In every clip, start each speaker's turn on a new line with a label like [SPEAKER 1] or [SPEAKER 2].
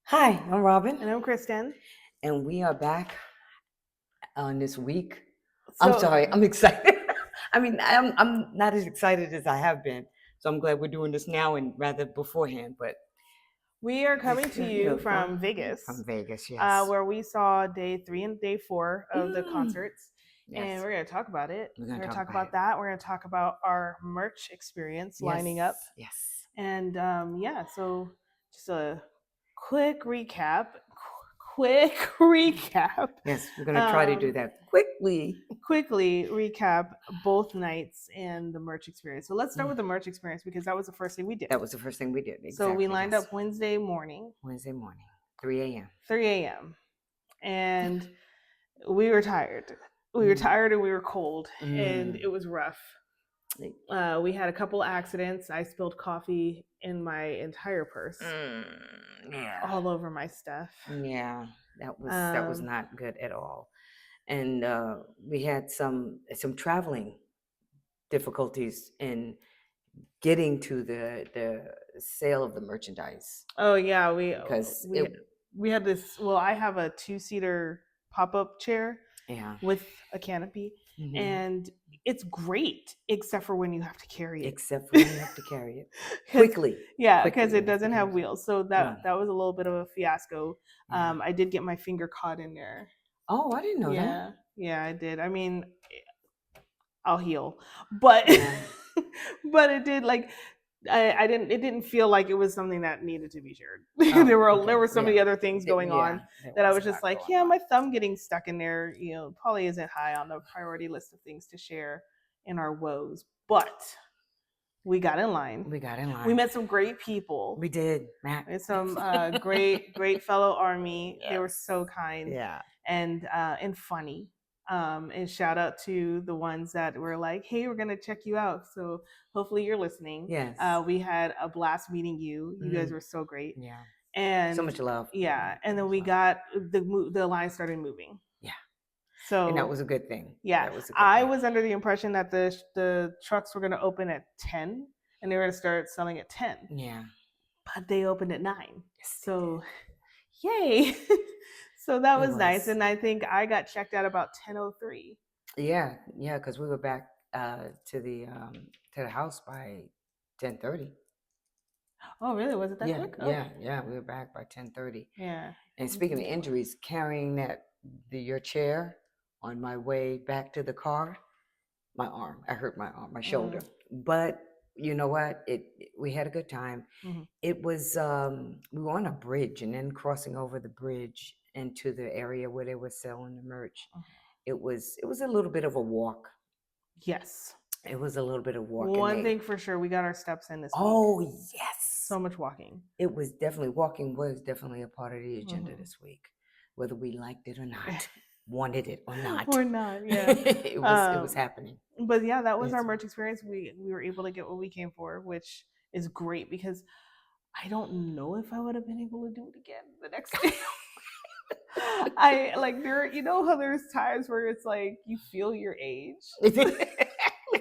[SPEAKER 1] Hi, I'm Robin,
[SPEAKER 2] And I'm Kristen.
[SPEAKER 1] and we are back on this week. I'm
[SPEAKER 2] So
[SPEAKER 1] sorry, I'm excited. I'm not as excited as I have been, so I'm glad we're doing this now and rather beforehand. But
[SPEAKER 2] we are
[SPEAKER 1] this,
[SPEAKER 2] coming to you from
[SPEAKER 1] from
[SPEAKER 2] Vegas,
[SPEAKER 1] Vegas, yes.
[SPEAKER 2] where we saw day 3 and day 4 of the
[SPEAKER 1] Mm,
[SPEAKER 2] concerts. And
[SPEAKER 1] yes,
[SPEAKER 2] we're going to talk about it.
[SPEAKER 1] we're gonna
[SPEAKER 2] We're going to
[SPEAKER 1] talk
[SPEAKER 2] talk
[SPEAKER 1] about
[SPEAKER 2] about
[SPEAKER 1] it.
[SPEAKER 2] that. We're going to talk about our merch experience
[SPEAKER 1] Yes,
[SPEAKER 2] lining up.
[SPEAKER 1] yes,
[SPEAKER 2] And yeah, so just a quick recap. Quick recap.
[SPEAKER 1] yes. We're gonna try to do
[SPEAKER 2] Um,
[SPEAKER 1] that quickly.
[SPEAKER 2] quickly recap both nights and the merch experience. So let's start
[SPEAKER 1] Mm,
[SPEAKER 2] with the merch experience because that was the first thing we did.
[SPEAKER 1] that was the first thing we did.
[SPEAKER 2] So we
[SPEAKER 1] Exactly.
[SPEAKER 2] lined
[SPEAKER 1] Yes.
[SPEAKER 2] up Wednesday morning,
[SPEAKER 1] Wednesday morning, 3 a.m.
[SPEAKER 2] 3 a.m. And we were tired. We were
[SPEAKER 1] Mm,
[SPEAKER 2] tired and we were cold and
[SPEAKER 1] mm.
[SPEAKER 2] it was rough. We had a couple accidents. I spilled coffee in my entire purse,
[SPEAKER 1] Yeah.
[SPEAKER 2] all over my stuff.
[SPEAKER 1] Yeah, that was
[SPEAKER 2] Um,
[SPEAKER 1] not good at all. And we had some traveling difficulties in getting to the sale of the merchandise
[SPEAKER 2] oh yeah,
[SPEAKER 1] because
[SPEAKER 2] we we had this. Well, I have a 2-seater pop-up chair
[SPEAKER 1] yeah.
[SPEAKER 2] with a canopy,
[SPEAKER 1] Hmm.
[SPEAKER 2] and it's great except for when you have to carry it.
[SPEAKER 1] Except for when you have to carry it
[SPEAKER 2] Because
[SPEAKER 1] quickly,
[SPEAKER 2] yeah, because
[SPEAKER 1] quickly
[SPEAKER 2] it
[SPEAKER 1] you have to
[SPEAKER 2] doesn't
[SPEAKER 1] carry
[SPEAKER 2] have
[SPEAKER 1] it.
[SPEAKER 2] wheels, so
[SPEAKER 1] No,
[SPEAKER 2] that was a little bit of a fiasco.
[SPEAKER 1] yeah.
[SPEAKER 2] I did get my finger caught in there.
[SPEAKER 1] Oh, I didn't know that.
[SPEAKER 2] Yeah, I did. I mean, I'll heal, but
[SPEAKER 1] Yeah.
[SPEAKER 2] but it did like I didn't. It didn't feel like it was something that needed to be shared.
[SPEAKER 1] Oh,
[SPEAKER 2] There
[SPEAKER 1] okay.
[SPEAKER 2] were so
[SPEAKER 1] Yeah.
[SPEAKER 2] many other things going
[SPEAKER 1] Yeah.
[SPEAKER 2] on
[SPEAKER 1] There
[SPEAKER 2] that I
[SPEAKER 1] was a
[SPEAKER 2] was
[SPEAKER 1] lot
[SPEAKER 2] just like,
[SPEAKER 1] going
[SPEAKER 2] yeah,
[SPEAKER 1] on.
[SPEAKER 2] my thumb getting stuck in there, probably isn't high on the priority list of things to share in our woes. But we got in line.
[SPEAKER 1] We got in
[SPEAKER 2] We
[SPEAKER 1] line.
[SPEAKER 2] met some great people.
[SPEAKER 1] We did, Matt.
[SPEAKER 2] We had some great fellow army. They were
[SPEAKER 1] Yes.
[SPEAKER 2] so kind
[SPEAKER 1] Yeah.
[SPEAKER 2] and funny. And shout out to the ones that were like, "Hey, we're gonna check you out." So hopefully you're listening.
[SPEAKER 1] Yes.
[SPEAKER 2] We had a blast meeting you. You guys
[SPEAKER 1] Mm,
[SPEAKER 2] were so great.
[SPEAKER 1] yeah. So
[SPEAKER 2] And
[SPEAKER 1] much love.
[SPEAKER 2] yeah, and
[SPEAKER 1] So
[SPEAKER 2] then
[SPEAKER 1] much
[SPEAKER 2] we
[SPEAKER 1] love.
[SPEAKER 2] got the line started moving.
[SPEAKER 1] Yeah. And that
[SPEAKER 2] So
[SPEAKER 1] was a good thing.
[SPEAKER 2] yeah,
[SPEAKER 1] That was a good
[SPEAKER 2] I
[SPEAKER 1] thing.
[SPEAKER 2] was under the impression that the trucks were gonna open at 10 and they were gonna start selling at 10,
[SPEAKER 1] Yeah.
[SPEAKER 2] but they opened at 9.
[SPEAKER 1] Yes, they
[SPEAKER 2] So yay. So that
[SPEAKER 1] did. It
[SPEAKER 2] was nice.
[SPEAKER 1] was.
[SPEAKER 2] And I think I got checked out about 10:03.
[SPEAKER 1] Yeah. Yeah. Because we were back to the house by 10:30.
[SPEAKER 2] Oh, really? Was it that
[SPEAKER 1] Yeah.
[SPEAKER 2] quick?
[SPEAKER 1] Yeah.
[SPEAKER 2] Okay.
[SPEAKER 1] Yeah. We were back by 10:30.
[SPEAKER 2] Yeah.
[SPEAKER 1] And speaking of injuries, carrying your chair on my way back to the car, my arm. I hurt my arm, my
[SPEAKER 2] Mm,
[SPEAKER 1] shoulder. But you know what? We had a good time.
[SPEAKER 2] mhm.
[SPEAKER 1] It was we were on a bridge and then crossing over the bridge into the area where they were selling the merch. It was a little bit of a walk.
[SPEAKER 2] Yes.
[SPEAKER 1] It was a little bit of walk and
[SPEAKER 2] One thing for sure, we got our steps in this week.
[SPEAKER 1] oh yes.
[SPEAKER 2] So much walking.
[SPEAKER 1] It was definitely walking was definitely a part of the agenda
[SPEAKER 2] Mhm.
[SPEAKER 1] this week. Whether we liked it or not, wanted it or not.
[SPEAKER 2] Or not, yeah.
[SPEAKER 1] It was
[SPEAKER 2] Um,
[SPEAKER 1] happening.
[SPEAKER 2] but yeah, that was our
[SPEAKER 1] It's
[SPEAKER 2] merch experience. We were able to get what we came for, which is great because I don't know if I would have been able to do it again the next day. I like there, how there's times where it's like you feel your age.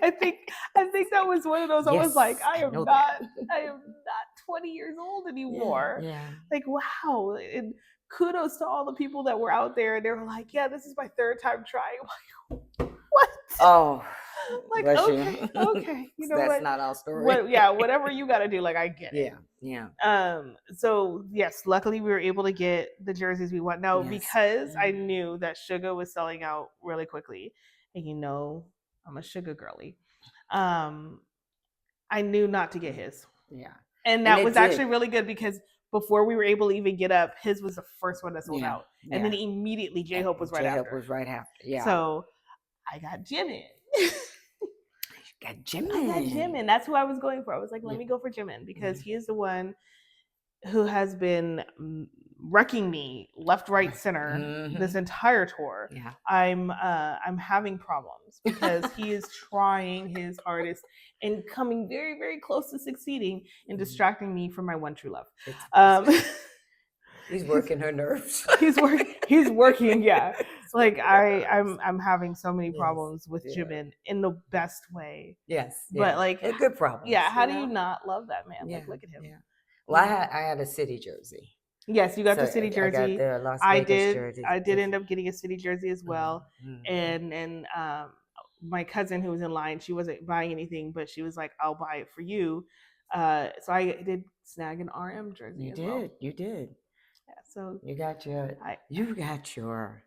[SPEAKER 2] I think I think that was one of those. I was like,
[SPEAKER 1] yes,
[SPEAKER 2] I
[SPEAKER 1] I
[SPEAKER 2] am
[SPEAKER 1] know that.
[SPEAKER 2] not, I am not 20 years old
[SPEAKER 1] Yeah,
[SPEAKER 2] anymore.
[SPEAKER 1] yeah.
[SPEAKER 2] Like, wow. And kudos to all the people that were out there and they were like, yeah, this is my third time trying. I'm like, what?
[SPEAKER 1] Oh,
[SPEAKER 2] Like,
[SPEAKER 1] bless you.
[SPEAKER 2] okay. You know
[SPEAKER 1] That's
[SPEAKER 2] what?
[SPEAKER 1] not our story.
[SPEAKER 2] What yeah, whatever you gotta do, like I get it.
[SPEAKER 1] Yeah, yeah,
[SPEAKER 2] So yes, luckily we were able to get the jerseys we want. Now,
[SPEAKER 1] yes.
[SPEAKER 2] because I knew that Suga was selling out really quickly, and I'm a Suga girly. Um, I knew not to get his.
[SPEAKER 1] Yeah.
[SPEAKER 2] And
[SPEAKER 1] And
[SPEAKER 2] that
[SPEAKER 1] it
[SPEAKER 2] was actually
[SPEAKER 1] did.
[SPEAKER 2] really good because before we were able to even get up, his was the first one that sold
[SPEAKER 1] Yeah,
[SPEAKER 2] out. And then
[SPEAKER 1] yeah.
[SPEAKER 2] immediately J Hope was right
[SPEAKER 1] J-Hope
[SPEAKER 2] after.
[SPEAKER 1] was right after. Yeah.
[SPEAKER 2] So I got Jimin.
[SPEAKER 1] Got
[SPEAKER 2] I got
[SPEAKER 1] Jimin.
[SPEAKER 2] Jimin. That's who I was going for. I was like, let
[SPEAKER 1] Yeah.
[SPEAKER 2] me go for Jimin because
[SPEAKER 1] Yeah.
[SPEAKER 2] he is the one who has been wrecking me left, right, center this
[SPEAKER 1] Mm-hmm.
[SPEAKER 2] entire tour.
[SPEAKER 1] Yeah.
[SPEAKER 2] I'm having problems because he is trying his hardest and coming very, very close to succeeding in distracting me from my one true love.
[SPEAKER 1] It's
[SPEAKER 2] Um,
[SPEAKER 1] he's working her nerves.
[SPEAKER 2] he's working, yeah.
[SPEAKER 1] He's
[SPEAKER 2] Like
[SPEAKER 1] working her nerves.
[SPEAKER 2] I'm having so many
[SPEAKER 1] Yes.
[SPEAKER 2] problems with
[SPEAKER 1] Yeah.
[SPEAKER 2] Jimin in the best way.
[SPEAKER 1] Yes.
[SPEAKER 2] But
[SPEAKER 1] Yeah.
[SPEAKER 2] like,
[SPEAKER 1] And good
[SPEAKER 2] yeah,
[SPEAKER 1] problems,
[SPEAKER 2] how do you not love that man? Like,
[SPEAKER 1] Yeah.
[SPEAKER 2] look at him.
[SPEAKER 1] Yeah. Well, I
[SPEAKER 2] He's
[SPEAKER 1] had I had a city jersey.
[SPEAKER 2] Yes, you got
[SPEAKER 1] So
[SPEAKER 2] the city
[SPEAKER 1] I got
[SPEAKER 2] jersey.
[SPEAKER 1] the Las
[SPEAKER 2] I
[SPEAKER 1] Vegas
[SPEAKER 2] did.
[SPEAKER 1] jersey.
[SPEAKER 2] I did end up getting a city jersey as well.
[SPEAKER 1] Mhm.
[SPEAKER 2] And my cousin who was in line, she wasn't buying anything, but she was like, "I'll buy it for you." So I did snag an RM jersey
[SPEAKER 1] You
[SPEAKER 2] as well.
[SPEAKER 1] did. You did.
[SPEAKER 2] Yeah. So
[SPEAKER 1] You got your.
[SPEAKER 2] I
[SPEAKER 1] You got your.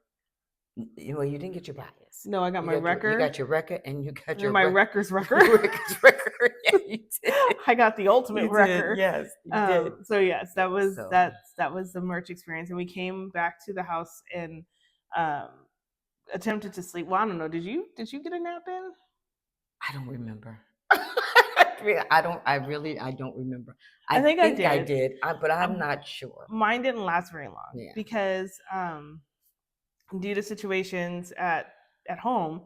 [SPEAKER 1] Well, you didn't get your bias.
[SPEAKER 2] no, I got my
[SPEAKER 1] You
[SPEAKER 2] wrecker
[SPEAKER 1] got your record, and you got
[SPEAKER 2] and then
[SPEAKER 1] your
[SPEAKER 2] my wrecker's wrecker.
[SPEAKER 1] record's record. Yeah, you did.
[SPEAKER 2] I got the ultimate
[SPEAKER 1] You did.
[SPEAKER 2] wrecker.
[SPEAKER 1] Yes, you did.
[SPEAKER 2] So yes,
[SPEAKER 1] Yeah,
[SPEAKER 2] that was
[SPEAKER 1] so
[SPEAKER 2] that was the merch experience, and we came back to the house and um, attempted to sleep. Well, I don't know. Did you get a nap in?
[SPEAKER 1] I don't remember. I don't remember.
[SPEAKER 2] I
[SPEAKER 1] I
[SPEAKER 2] think I
[SPEAKER 1] think I
[SPEAKER 2] did.
[SPEAKER 1] did, but I'm
[SPEAKER 2] Um,
[SPEAKER 1] not sure.
[SPEAKER 2] Mine didn't last very long
[SPEAKER 1] Yeah.
[SPEAKER 2] because due to situations at home,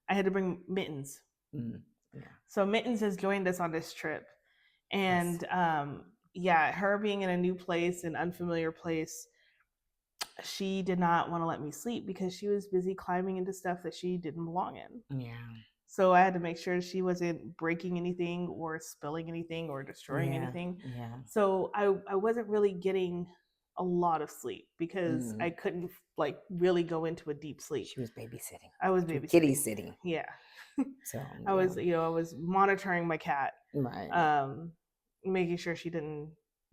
[SPEAKER 2] I had to bring mittens.
[SPEAKER 1] Mm, yeah.
[SPEAKER 2] So mittens has joined us on this trip,
[SPEAKER 1] Yes.
[SPEAKER 2] and yeah, her being in a new place, an unfamiliar place, she did not want to let me sleep because she was busy climbing into stuff that she didn't belong in.
[SPEAKER 1] Yeah.
[SPEAKER 2] So I had to make sure she wasn't breaking anything or spilling anything or destroying
[SPEAKER 1] Yeah.
[SPEAKER 2] anything.
[SPEAKER 1] Yeah.
[SPEAKER 2] So I wasn't really getting a lot of sleep because I couldn't like really go into a deep sleep.
[SPEAKER 1] She was babysitting.
[SPEAKER 2] I was
[SPEAKER 1] She was
[SPEAKER 2] babysitting.
[SPEAKER 1] kitty sitting.
[SPEAKER 2] Yeah.
[SPEAKER 1] So
[SPEAKER 2] I was, I was monitoring my cat,
[SPEAKER 1] right.
[SPEAKER 2] making sure she didn't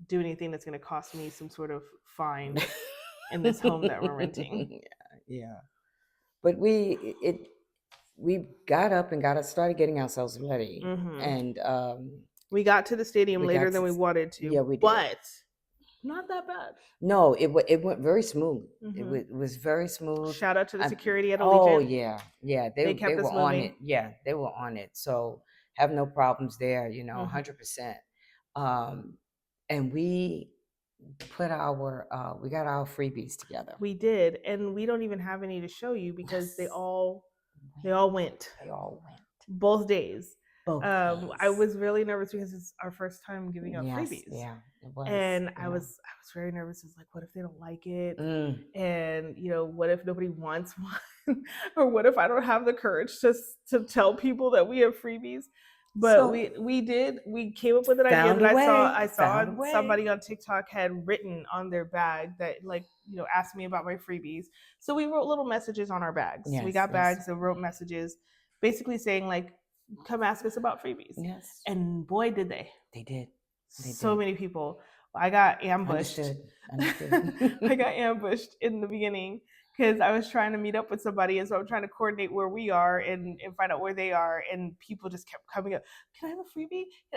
[SPEAKER 2] do anything that's going to cost me some sort of fine in this home that we're renting.
[SPEAKER 1] Yeah. But we got up and started getting ourselves ready, and
[SPEAKER 2] We got to the stadium
[SPEAKER 1] we
[SPEAKER 2] later
[SPEAKER 1] got
[SPEAKER 2] than
[SPEAKER 1] to,
[SPEAKER 2] we wanted to,
[SPEAKER 1] yeah, we did.
[SPEAKER 2] but not that bad.
[SPEAKER 1] No, it went very smooth. It was very smooth.
[SPEAKER 2] Shout out to the security at
[SPEAKER 1] Oh
[SPEAKER 2] Allegiant.
[SPEAKER 1] yeah,
[SPEAKER 2] They
[SPEAKER 1] they
[SPEAKER 2] kept
[SPEAKER 1] were
[SPEAKER 2] us
[SPEAKER 1] on
[SPEAKER 2] moving.
[SPEAKER 1] it. Yeah, they were on it. So have no problems there. 100%. And we put our we got our freebies together.
[SPEAKER 2] We did, and we don't even have any to show you because
[SPEAKER 1] Yes.
[SPEAKER 2] they all went.
[SPEAKER 1] They all went.
[SPEAKER 2] Both days.
[SPEAKER 1] Both
[SPEAKER 2] I
[SPEAKER 1] days.
[SPEAKER 2] was really nervous because it's our first time giving out
[SPEAKER 1] Yes,
[SPEAKER 2] freebies.
[SPEAKER 1] yeah, it was.
[SPEAKER 2] And
[SPEAKER 1] yeah.
[SPEAKER 2] I was very nervous. It's like, what if they don't like it?
[SPEAKER 1] Mm.
[SPEAKER 2] And what if nobody wants one? Or what if I don't have the courage to tell people that we have freebies? But
[SPEAKER 1] So
[SPEAKER 2] we came up with an idea
[SPEAKER 1] found
[SPEAKER 2] that
[SPEAKER 1] a way.
[SPEAKER 2] I saw
[SPEAKER 1] Found a way.
[SPEAKER 2] somebody on TikTok had written on their bag that asked me about my freebies. So we wrote little messages on our bags.
[SPEAKER 1] Yes,
[SPEAKER 2] we got
[SPEAKER 1] yes.
[SPEAKER 2] bags and wrote messages basically saying like, come ask us about freebies.
[SPEAKER 1] Yes.
[SPEAKER 2] And boy did they.
[SPEAKER 1] They did.
[SPEAKER 2] So many people. I got ambushed.
[SPEAKER 1] Understood.
[SPEAKER 2] I got ambushed in the beginning because I was trying to meet up with somebody, and so I'm trying to coordinate where we are and find out where they are, and people just kept coming up. Can I have a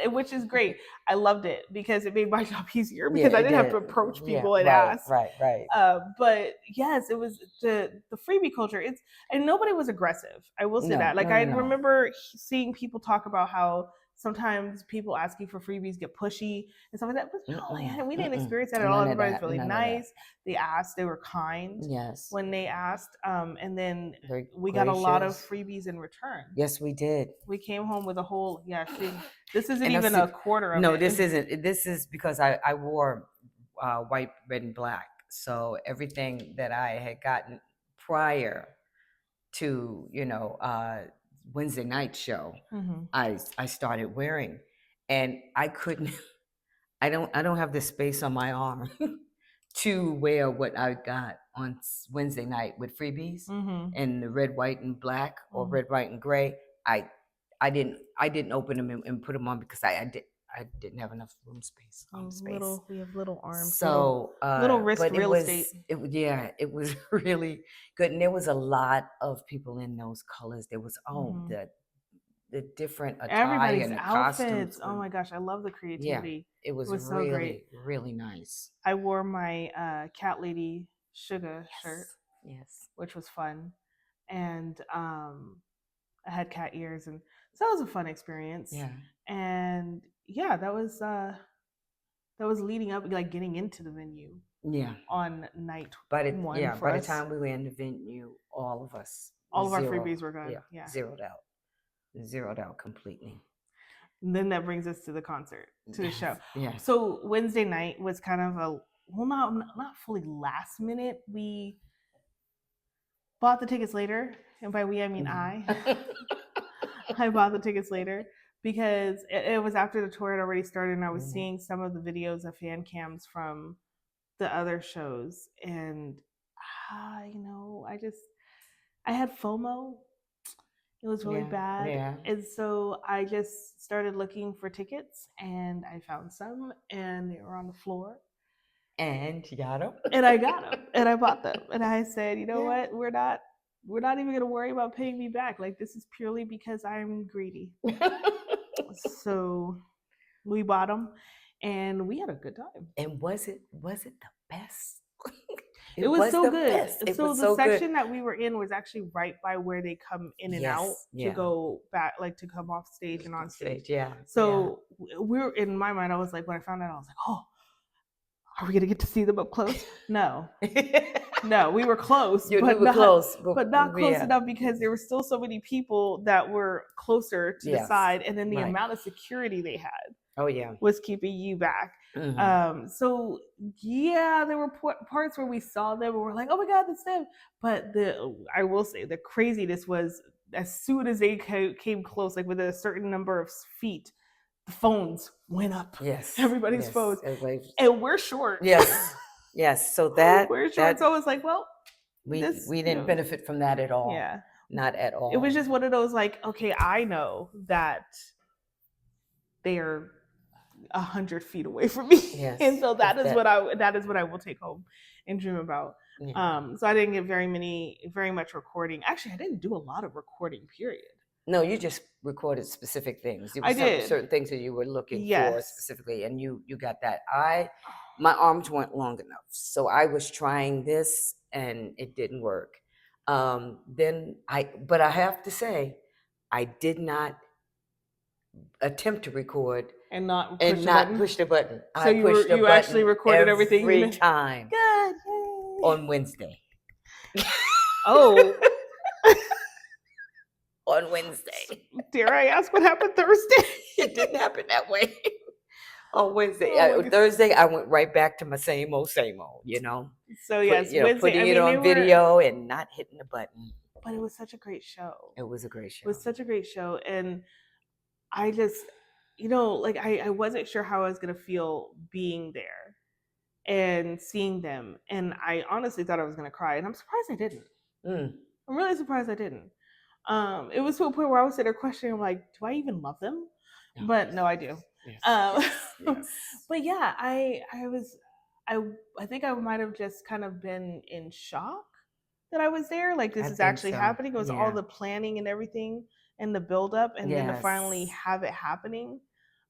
[SPEAKER 2] freebie? Which is great. I loved it because it made my job easier because
[SPEAKER 1] Yeah,
[SPEAKER 2] I
[SPEAKER 1] it
[SPEAKER 2] didn't have to
[SPEAKER 1] did.
[SPEAKER 2] approach
[SPEAKER 1] Yeah,
[SPEAKER 2] people and
[SPEAKER 1] right,
[SPEAKER 2] ask.
[SPEAKER 1] right.
[SPEAKER 2] But yes, it was the freebie culture. And nobody was aggressive. I will say
[SPEAKER 1] No,
[SPEAKER 2] that. Like
[SPEAKER 1] no,
[SPEAKER 2] I
[SPEAKER 1] no.
[SPEAKER 2] remember seeing people talk about how sometimes people asking for freebies get pushy and stuff like that. But no, we didn't experience that at all.
[SPEAKER 1] None of
[SPEAKER 2] Everybody's
[SPEAKER 1] that,
[SPEAKER 2] really
[SPEAKER 1] none of
[SPEAKER 2] nice. They asked, they were kind
[SPEAKER 1] Yes.
[SPEAKER 2] when they asked. And then
[SPEAKER 1] Very
[SPEAKER 2] we got a lot of
[SPEAKER 1] gracious.
[SPEAKER 2] freebies in return.
[SPEAKER 1] Yes, we did.
[SPEAKER 2] We came home with a whole this isn't
[SPEAKER 1] And
[SPEAKER 2] even a quarter of it.
[SPEAKER 1] No, this isn't. This is because I wore white, red, and black. So everything that I had gotten prior to Wednesday night show, I started wearing, and I couldn't. I don't have the space on my arm to wear what I got on Wednesday night with freebies and the red, white, and black or red, white, and gray. I didn't open them and put them on because I didn't have enough room space.
[SPEAKER 2] We have little arms,
[SPEAKER 1] so
[SPEAKER 2] little wrist
[SPEAKER 1] but
[SPEAKER 2] real estate.
[SPEAKER 1] It was really good, and there was a lot of people in those colors. There was the different attire
[SPEAKER 2] Everybody's
[SPEAKER 1] and the
[SPEAKER 2] outfits.
[SPEAKER 1] costumes.
[SPEAKER 2] Oh my gosh, I love the creativity.
[SPEAKER 1] Yeah, it was
[SPEAKER 2] really
[SPEAKER 1] so
[SPEAKER 2] great.
[SPEAKER 1] really nice.
[SPEAKER 2] I wore my cat lady Sugar shirt,
[SPEAKER 1] Yes,
[SPEAKER 2] which was fun, and I had cat ears, and so that was a fun experience.
[SPEAKER 1] Yeah,
[SPEAKER 2] and yeah, that was leading up, like getting into the venue.
[SPEAKER 1] Yeah,
[SPEAKER 2] on night
[SPEAKER 1] but
[SPEAKER 2] one.
[SPEAKER 1] By the time we were in the venue, all of
[SPEAKER 2] our freebies were gone. Yeah,
[SPEAKER 1] zeroed out completely.
[SPEAKER 2] And then that brings us to the concert, to the show.
[SPEAKER 1] Yeah.
[SPEAKER 2] So Wednesday night was kind of not fully last minute. We bought the tickets later, and by we I mean I bought the tickets later because it was after the tour had already started, and I was seeing some of the videos of fan cams from the other shows, and I had FOMO. It was really
[SPEAKER 1] Yeah,
[SPEAKER 2] bad.
[SPEAKER 1] yeah.
[SPEAKER 2] And so I just started looking for tickets, and I found some, and they were on the floor.
[SPEAKER 1] And you got them.
[SPEAKER 2] And I got them, and I bought them. And I said, you know
[SPEAKER 1] Yeah.
[SPEAKER 2] what? We're not even going to worry about paying me back. Like, this is purely because I'm greedy. So we bought them, and we had a good time.
[SPEAKER 1] And was it the best?
[SPEAKER 2] It
[SPEAKER 1] It
[SPEAKER 2] was
[SPEAKER 1] was
[SPEAKER 2] so
[SPEAKER 1] the
[SPEAKER 2] good.
[SPEAKER 1] best. It
[SPEAKER 2] So
[SPEAKER 1] was
[SPEAKER 2] the
[SPEAKER 1] so good.
[SPEAKER 2] section that we were in was actually right by where they come in and out
[SPEAKER 1] Yes,
[SPEAKER 2] to
[SPEAKER 1] yeah.
[SPEAKER 2] go back, like to come off stage and on stage.
[SPEAKER 1] Yeah,
[SPEAKER 2] So we're in my mind, I was like, when I found out, I was like, oh, are we gonna get to see them up close? No,
[SPEAKER 1] yeah.
[SPEAKER 2] no, we were close,
[SPEAKER 1] We
[SPEAKER 2] but
[SPEAKER 1] were close,
[SPEAKER 2] not close
[SPEAKER 1] yeah.
[SPEAKER 2] enough because there were still so many people that were closer to the
[SPEAKER 1] Yes,
[SPEAKER 2] side, and then the
[SPEAKER 1] right.
[SPEAKER 2] amount of security they had
[SPEAKER 1] Oh yeah.
[SPEAKER 2] was keeping you back. So yeah, there were parts where we saw them and we're like, oh my god, that's them. But I will say the craziness was as soon as they came close, like within a certain number of feet, the phones went up.
[SPEAKER 1] Yes.
[SPEAKER 2] Everybody's
[SPEAKER 1] Yes.
[SPEAKER 2] phones.
[SPEAKER 1] Everybody's...
[SPEAKER 2] And we're short.
[SPEAKER 1] Yes. Yes. So
[SPEAKER 2] We're short. So I was like, well,
[SPEAKER 1] we didn't benefit from that at all.
[SPEAKER 2] Yeah.
[SPEAKER 1] Not at all.
[SPEAKER 2] It was just one of those like, okay, I know that they are 100 feet away from me. Yes, and so that is what I will take home and dream about. Yeah. So I didn't get very much recording. Actually, I didn't do a lot of recording, period.
[SPEAKER 1] No, you just recorded specific things.
[SPEAKER 2] I did
[SPEAKER 1] certain things that you were looking for specifically, and you got that. My arms weren't long enough, so I was trying this, and it didn't work. But I have to say, I did not attempt to record
[SPEAKER 2] and not
[SPEAKER 1] push the button.
[SPEAKER 2] So you actually recorded everything
[SPEAKER 1] every time.
[SPEAKER 2] Good.
[SPEAKER 1] On Wednesday.
[SPEAKER 2] Oh.
[SPEAKER 1] On Wednesday.
[SPEAKER 2] Dare I ask what happened Thursday?
[SPEAKER 1] It didn't happen that way. On Wednesday. Thursday, I went right back to my same old, you know.
[SPEAKER 2] So yes,
[SPEAKER 1] Wednesday, putting it on video and not hitting the button.
[SPEAKER 2] But it was such a great show.
[SPEAKER 1] It was a great show.
[SPEAKER 2] It was such a great show. And I just, like I wasn't sure how I was going to feel being there and seeing them. And I honestly thought I was going to cry. And I'm surprised I didn't. I'm really surprised I didn't. It was to a point where I was sitting there questioning, I'm like, do I even love them? No. But no, I do. Yes. Yes. But yeah, I think I might have just kind of been in shock that I was there. Like this is actually happening. It was all the planning and everything and the buildup, and then to finally have it happening.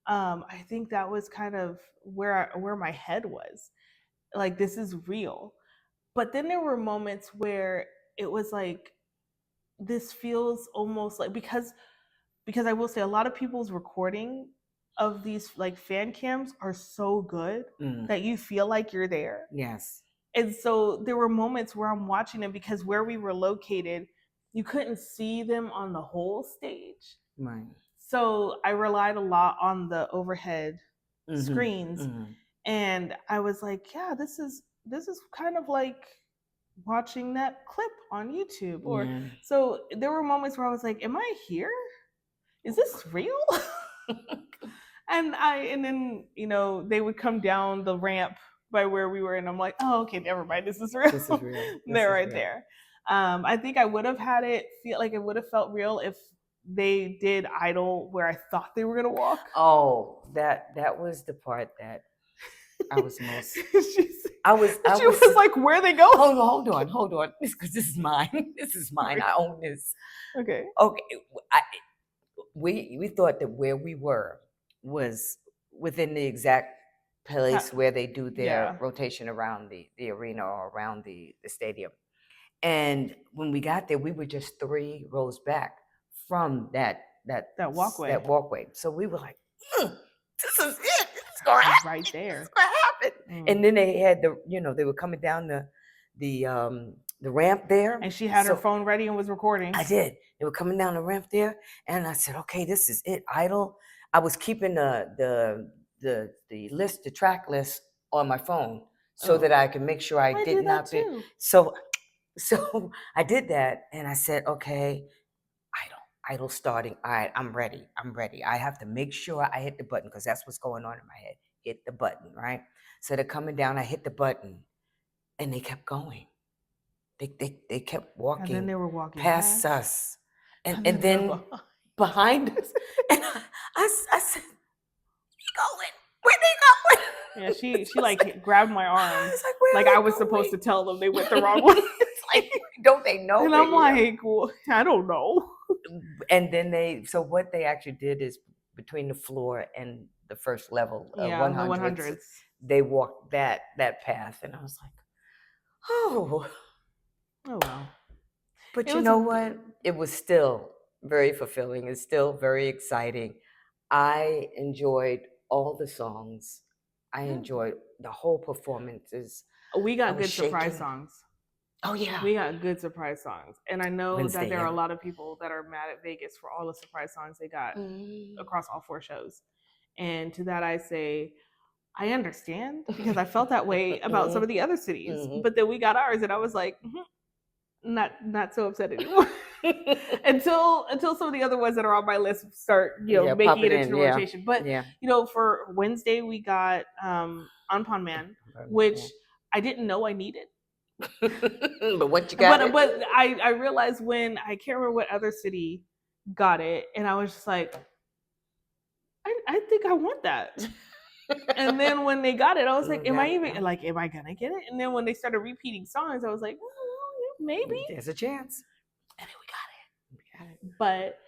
[SPEAKER 2] I think that was kind of where my head was. Like, this is real. But then there were moments where it was like, this feels almost like, because I will say a lot of people's recording of these like fan cams are so good that you feel like you're there.
[SPEAKER 1] Yes.
[SPEAKER 2] And so there were moments where I'm watching them, because where we were located, you couldn't see them on the whole stage.
[SPEAKER 1] Right.
[SPEAKER 2] So I relied a lot on the overhead screens. And I was like, yeah, this is kind of like watching that clip on YouTube. Or so there were moments where I was like, am I here? Is this real? and then they would come down the ramp by where we were, and I'm like, oh, okay, never mind, this is real. This is real. They're right there. I think I would have had it feel like it would have felt real if they did Idol where I thought they were gonna walk.
[SPEAKER 1] Oh, that was the part that I was most. She
[SPEAKER 2] was like, where they go?
[SPEAKER 1] Hold on, because this is mine. This is mine. I own this.
[SPEAKER 2] Okay.
[SPEAKER 1] We thought that where we were was within the exact place where they do their rotation around the arena or around the stadium. And when we got there, we were just 3 rows back from that walkway. So we were like, this is it. It's going to happen.
[SPEAKER 2] Right there.
[SPEAKER 1] It's going to happen. And then they had they were coming down the ramp there.
[SPEAKER 2] And she had her phone ready and was recording.
[SPEAKER 1] I did. They were coming down the ramp there, and I said, okay, this is it, Idol. I was keeping the list, the track list on my phone so that I could make sure I did not be. So I did that, and I said, okay, Idol starting. All right, I'm ready. I have to make sure I hit the button, because that's what's going on in my head. hit the button, right? So they're coming down. I hit the button, and they kept going. They kept
[SPEAKER 2] And then
[SPEAKER 1] walking
[SPEAKER 2] they were walking
[SPEAKER 1] past
[SPEAKER 2] past,
[SPEAKER 1] us,
[SPEAKER 2] and
[SPEAKER 1] and
[SPEAKER 2] then they were
[SPEAKER 1] then
[SPEAKER 2] behind.
[SPEAKER 1] behind us, and I said, going? Where they
[SPEAKER 2] Yeah,
[SPEAKER 1] going?
[SPEAKER 2] she like grabbed my arm,
[SPEAKER 1] It's like, where
[SPEAKER 2] like
[SPEAKER 1] are
[SPEAKER 2] I
[SPEAKER 1] they
[SPEAKER 2] was supposed to
[SPEAKER 1] going?
[SPEAKER 2] tell them they went the wrong way.
[SPEAKER 1] It's like, don't they know
[SPEAKER 2] And
[SPEAKER 1] we're
[SPEAKER 2] I'm
[SPEAKER 1] here?
[SPEAKER 2] like, well, I don't know.
[SPEAKER 1] And then so what they actually did is between the floor and the first level of
[SPEAKER 2] Yeah, the
[SPEAKER 1] 100s,
[SPEAKER 2] 100s.
[SPEAKER 1] they walked that path, and I was like, oh.
[SPEAKER 2] Oh wow.
[SPEAKER 1] But
[SPEAKER 2] It
[SPEAKER 1] you
[SPEAKER 2] was
[SPEAKER 1] know what? It was still very fulfilling. It's still very exciting. I enjoyed all the songs. I enjoyed the whole performances.
[SPEAKER 2] we
[SPEAKER 1] I
[SPEAKER 2] got
[SPEAKER 1] was
[SPEAKER 2] good surprise
[SPEAKER 1] shaking.
[SPEAKER 2] songs.
[SPEAKER 1] Oh yeah,
[SPEAKER 2] We got good surprise songs. And I know that
[SPEAKER 1] Wednesday.
[SPEAKER 2] there are a
[SPEAKER 1] Yeah.
[SPEAKER 2] lot of people that are mad at Vegas for all the surprise songs they got across all 4 shows. And to that I say, I understand because I felt that way about some of the other cities.
[SPEAKER 1] Mhm.
[SPEAKER 2] But then we got ours and I was like, not so upset anymore. until some of the other ones that are on my list start,
[SPEAKER 1] Yeah,
[SPEAKER 2] making
[SPEAKER 1] pop
[SPEAKER 2] it
[SPEAKER 1] it
[SPEAKER 2] into
[SPEAKER 1] in.
[SPEAKER 2] the
[SPEAKER 1] Yeah,
[SPEAKER 2] rotation. But
[SPEAKER 1] yeah.
[SPEAKER 2] for Wednesday we got Anpan Man, which I didn't know I needed.
[SPEAKER 1] But what you got?
[SPEAKER 2] But I realized when I can't remember what other city got it, and I was just like, I think I want that. And then when they got it, I was like, am I gonna get it? And then when they started repeating songs, I was like, well, maybe.
[SPEAKER 1] There's a chance.
[SPEAKER 2] And then we got it. But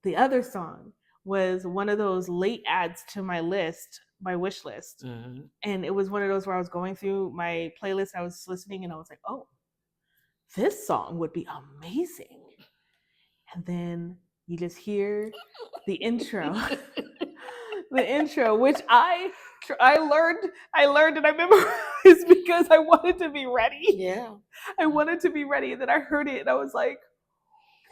[SPEAKER 2] the other song was one of those late adds to my wish list.
[SPEAKER 1] Mm-hmm.
[SPEAKER 2] And it was one of those where I was going through my playlist, I was listening, and I was like, oh, this song would be amazing. And then you just hear the intro. The intro, which I learned and I memorized because I wanted to be ready.
[SPEAKER 1] Yeah.
[SPEAKER 2] I wanted to be ready. And then I heard it and I was like,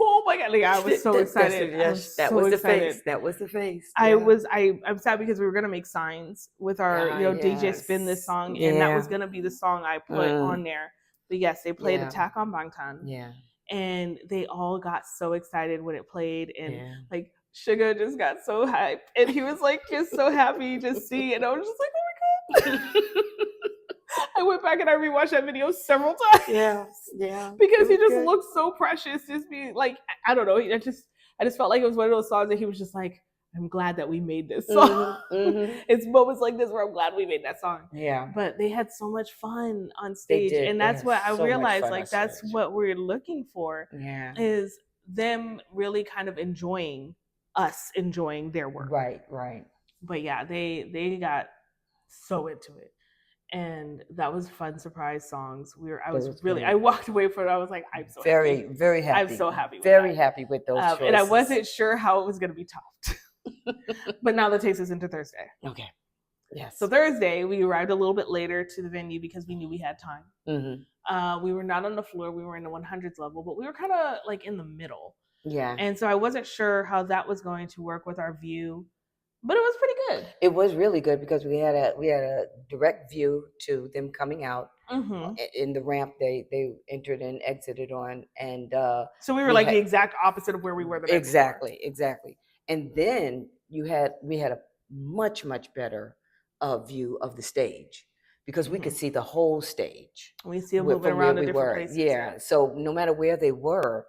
[SPEAKER 2] oh my god! Like, I was so excited.
[SPEAKER 1] Yes, that was the face. That was the face.
[SPEAKER 2] I'm sad because we were gonna make signs with our DJ spin this
[SPEAKER 1] Yes.
[SPEAKER 2] song, and that was
[SPEAKER 1] Yeah.
[SPEAKER 2] gonna be the song I put on there. But yes, they played
[SPEAKER 1] Yeah.
[SPEAKER 2] Attack on Bangtan.
[SPEAKER 1] Yeah.
[SPEAKER 2] And they all got so excited when it played, and
[SPEAKER 1] Yeah.
[SPEAKER 2] like Sugar just got so hyped, and he was like just so happy to see, and I was just like, oh my god. I went back and I rewatched that video several times.
[SPEAKER 1] Yeah, yeah.
[SPEAKER 2] Because he just looked so precious, just being like, I don't know. I just felt like it was one of those songs that he was just like, I'm glad that we made this song. Mm-hmm. It's moments like this where I'm glad we made that song.
[SPEAKER 1] Yeah.
[SPEAKER 2] But they had so much fun on stage. And that's what I realized, like, that's what we're looking for.
[SPEAKER 1] Yeah.
[SPEAKER 2] Is them really kind of enjoying us enjoying their work.
[SPEAKER 1] Right, right.
[SPEAKER 2] But yeah, they got so into it. And that was fun surprise songs. I walked away from it. I was like, I'm so
[SPEAKER 1] very
[SPEAKER 2] happy.
[SPEAKER 1] Very happy.
[SPEAKER 2] I'm so happy.
[SPEAKER 1] Very happy with those choices.
[SPEAKER 2] And I wasn't sure how it was going to be topped. But now that takes us into Thursday.
[SPEAKER 1] Okay. Yes.
[SPEAKER 2] So Thursday, we arrived a little bit later to the venue because we knew we had time. Mm-hmm. We were not on the floor. We were in the 100s level, but we were kind of like in the middle.
[SPEAKER 1] Yeah.
[SPEAKER 2] And so I wasn't sure how that was going to work with our view. But it was pretty good.
[SPEAKER 1] It was really good because we had a direct view to them coming out in the ramp they entered and exited on, and
[SPEAKER 2] so we were like the exact opposite of where we were the night
[SPEAKER 1] exactly. And then we had a much better view of the stage because we could see the whole stage.
[SPEAKER 2] We see them moving around in different places.
[SPEAKER 1] Yeah, so no matter where they were.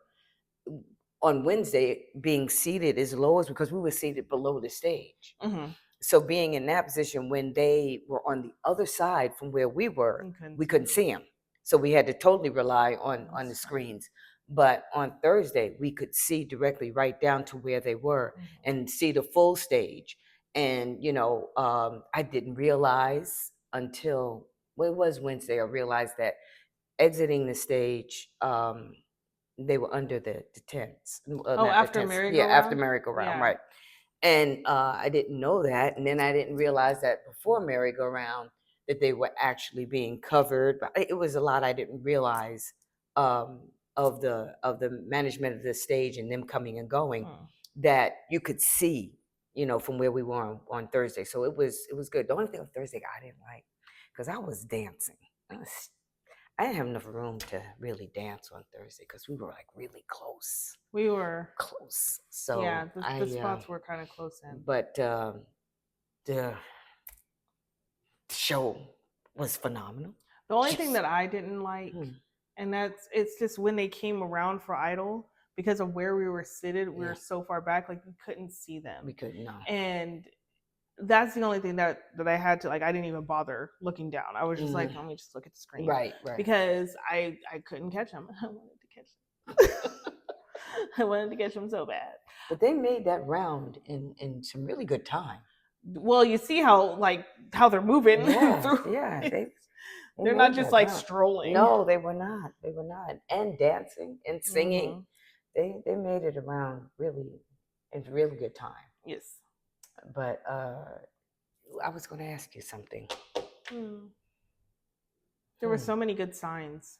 [SPEAKER 1] On Wednesday, being seated as low as because we were seated below the stage. Mm-hmm. So being in that position when they were on the other side from where we were, we couldn't see them. So we had to totally rely on the screens. But on Thursday, we could see directly right down to where they were and see the full stage. And, I didn't realize until, it was Wednesday, I realized that exiting the stage, they were under the tents.
[SPEAKER 2] After merry-go-round?
[SPEAKER 1] Yeah, after merry-go-round, right. And I didn't know that. And then I didn't realize that before merry-go-round that they were actually being covered. But it was a lot I didn't realize of the management of the stage and them coming and going that you could see, from where we were on Thursday. So it was good. The only thing on Thursday I didn't like, because I was dancing. I didn't have enough room to really dance on Thursday because we were like really close.
[SPEAKER 2] We were
[SPEAKER 1] close. So
[SPEAKER 2] yeah, the spots were kind of close in.
[SPEAKER 1] But show was phenomenal.
[SPEAKER 2] The only thing that I didn't like,
[SPEAKER 1] Hmm.
[SPEAKER 2] and it's just when they came around for Idol, because of where we were seated, we were so far back, like we couldn't see them.
[SPEAKER 1] We couldn't know.
[SPEAKER 2] And that's the only thing that I had to, like, I didn't even bother looking down. I was just like, let me just look at the screen.
[SPEAKER 1] Right.
[SPEAKER 2] Because I couldn't catch them. I wanted to catch them. I wanted to catch them so bad.
[SPEAKER 1] But they made that round in some really good time.
[SPEAKER 2] Well, you see how they're moving through.
[SPEAKER 1] Yeah,
[SPEAKER 2] they're not just like strolling.
[SPEAKER 1] No, they were not. They were not. And dancing and singing. They made it around really in really good time.
[SPEAKER 2] Yes.
[SPEAKER 1] But I was going to ask you something.
[SPEAKER 2] There were so many good signs.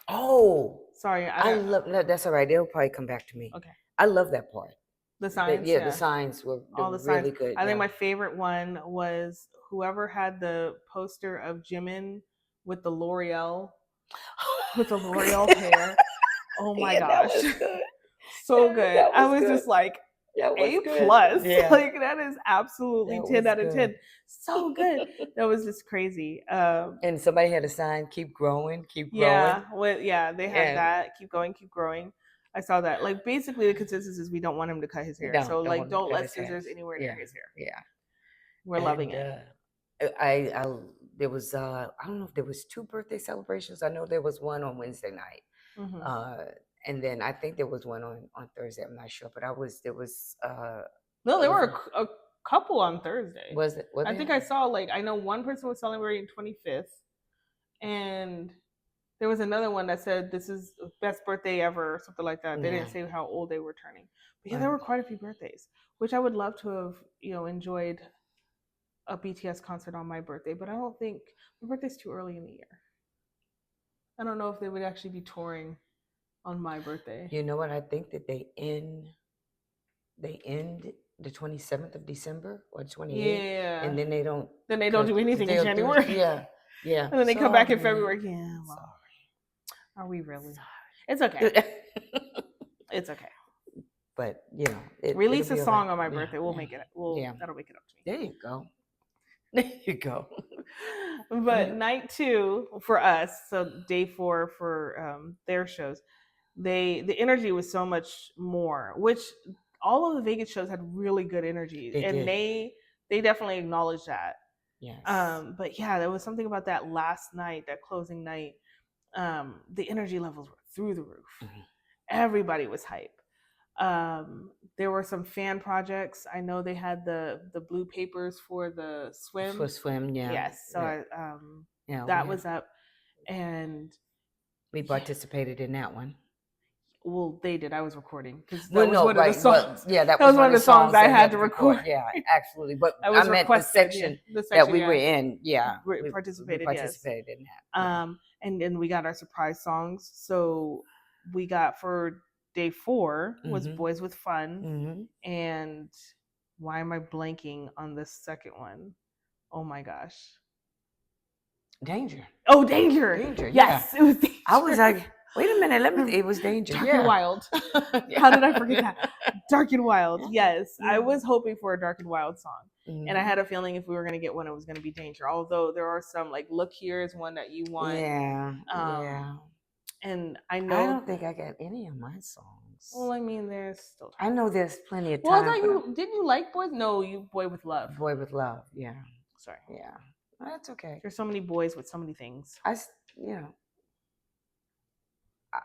[SPEAKER 1] Oh,
[SPEAKER 2] sorry.
[SPEAKER 1] I love. No, that's all right. They'll probably come back to me.
[SPEAKER 2] Okay.
[SPEAKER 1] I love that part.
[SPEAKER 2] The signs.
[SPEAKER 1] The signs were
[SPEAKER 2] all the
[SPEAKER 1] really
[SPEAKER 2] signs.
[SPEAKER 1] good.
[SPEAKER 2] I think my favorite one was whoever had the poster of Jimin with the L'Oreal hair. Oh my gosh. That was good. So good. I was just like, A+. Yeah. Like that is absolutely 10 out of 10. So good. That was just crazy.
[SPEAKER 1] And somebody had a sign, keep growing, keep growing.
[SPEAKER 2] Yeah, they had that. Keep going, keep growing. I saw that. Like basically the consensus is we don't want him to cut his hair. So like don't let scissors anywhere near his hair.
[SPEAKER 1] Yeah.
[SPEAKER 2] We're loving it.
[SPEAKER 1] There was I don't know if there was 2 birthday celebrations. I know there was one on Wednesday night. And then I think there was one on Thursday. I'm not sure, but there was
[SPEAKER 2] no, there were a couple on Thursday.
[SPEAKER 1] Was it?
[SPEAKER 2] I think I saw I know one person was celebrating 25th, and there was another one that said this is best birthday ever or something like that. They didn't say how old they were turning, but there were quite a few birthdays, which I would love to have enjoyed a BTS concert on my birthday, but I don't think my birthday's too early in the year. I don't know if they would actually be touring on my birthday.
[SPEAKER 1] You know what? I think that they end the 27th of December or 28th.
[SPEAKER 2] Yeah.
[SPEAKER 1] And then they don't
[SPEAKER 2] do anything in January.
[SPEAKER 1] Yeah.
[SPEAKER 2] And then they come back in February. Yeah. Well, are we really? Sorry. It's okay. It's okay.
[SPEAKER 1] But
[SPEAKER 2] release a song on my birthday. We'll make it. That'll make it up to me.
[SPEAKER 1] There you go. There you go.
[SPEAKER 2] But night 2 for us, so day 4 for their shows, the energy was so much more, which all of the Vegas shows had really good energy. They definitely acknowledged that.
[SPEAKER 1] Yes.
[SPEAKER 2] But yeah, there was something about that last night, that closing night. The energy levels were through the roof. Everybody was hype. There were some fan projects. I know they had the blue papers for the swim.
[SPEAKER 1] For swim, yeah.
[SPEAKER 2] Yes. So that was up, and
[SPEAKER 1] we participated in that one.
[SPEAKER 2] Well, they did. I was recording because that was one of the songs.
[SPEAKER 1] That was one of the songs
[SPEAKER 2] I had to record.
[SPEAKER 1] Yeah, absolutely. But I meant the section that we were in. Yeah,
[SPEAKER 2] we participated
[SPEAKER 1] in that.
[SPEAKER 2] And then we got our surprise songs. So we got for day 4 was Boys with Fun, and why am I blanking on the second one? Oh my gosh.
[SPEAKER 1] Danger.
[SPEAKER 2] Oh, Danger. Yes, it was Danger.
[SPEAKER 1] I was like, wait a minute, it was Danger.
[SPEAKER 2] Dark and Wild. How did I forget that? Dark and Wild. Yes. I was hoping for a Dark and Wild song. And I had a feeling if we were going to get one, it was going to be Danger. Although there are some, like Look Here is one that you want.
[SPEAKER 1] Yeah.
[SPEAKER 2] And I know.
[SPEAKER 1] I don't think I got any of my songs.
[SPEAKER 2] Well, I mean, there's still time.
[SPEAKER 1] I know there's plenty of time.
[SPEAKER 2] Well, I thought didn't you like Boys? No, you Boy with Love.
[SPEAKER 1] Boy with Love, yeah.
[SPEAKER 2] Sorry.
[SPEAKER 1] Yeah. Well, that's okay.
[SPEAKER 2] There's so many boys with so many things.